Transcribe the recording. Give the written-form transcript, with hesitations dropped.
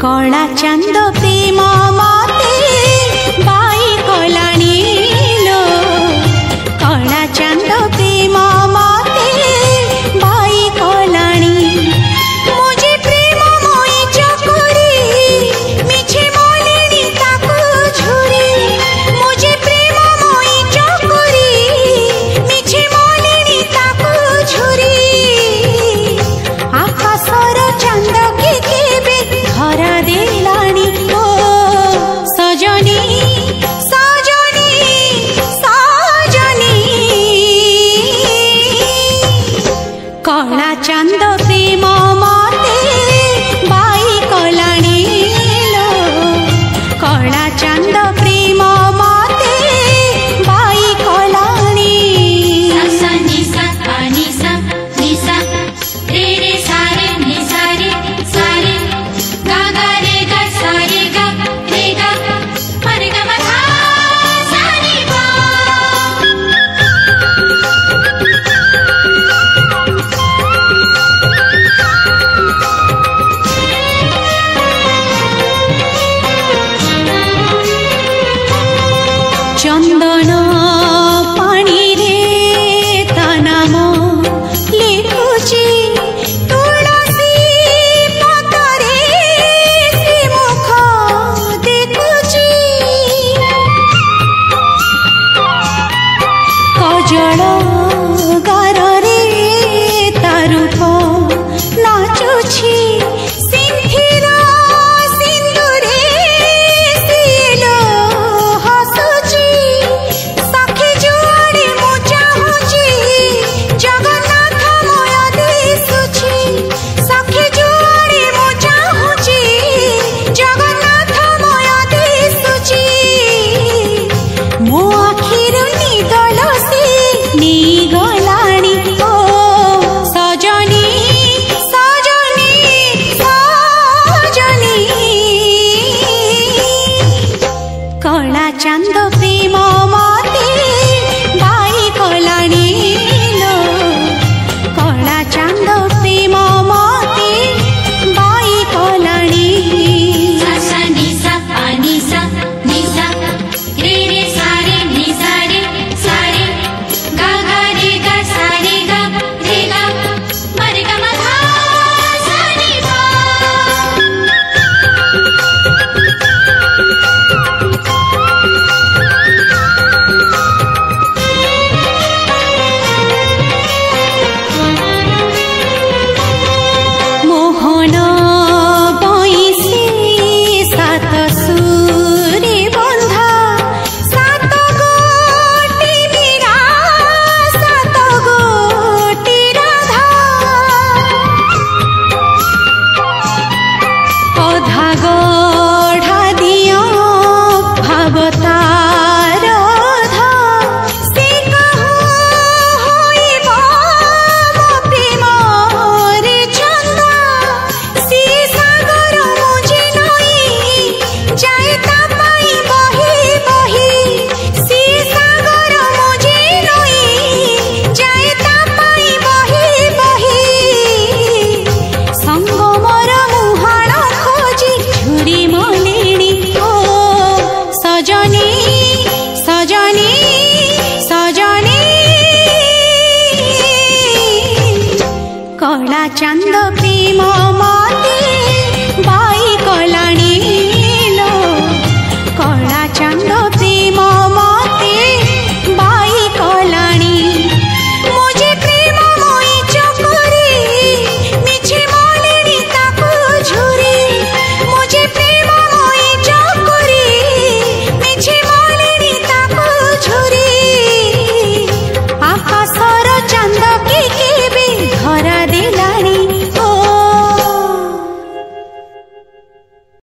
कला चांद प्रेम मते बाई कलानी लो कला चांद प्रेम मते बाई कलानी मुझे प्रेम मोई चकुरी मिछे मोलिनी ताकू झुरी मुझे प्रेम मोई चकुरी मिछे मोलिनी ताकू झुरी आकाशर चांद के केबे धरा देलानी ओ सजनी सजनी सजनी कला चांद प्रेम मते बाई कलानी लो कला चांद प्रेम मते बाई कलानी सा नि सा पा नि सा रे रे सा रे नि सा रे गा गा रे गा सा रे गा रे गा मा रे गा मा धा सा नि पा चंदन पानी रे ता नाम लिखुची तुलसी पतरे से मुख देखुची कजल गार रे ता रूप नाचुची सिंथिर सिंदूरे सिलो हसुची सखी जुआड़ी मु चाहुची जगन्नाथ मय दिसुची सखी जुआड़ी मु चाहुची जगन्नाथ मय दिसुची मो आखिर निदल से निगलाणी ओ सजनी सजनी सजनी कला चांद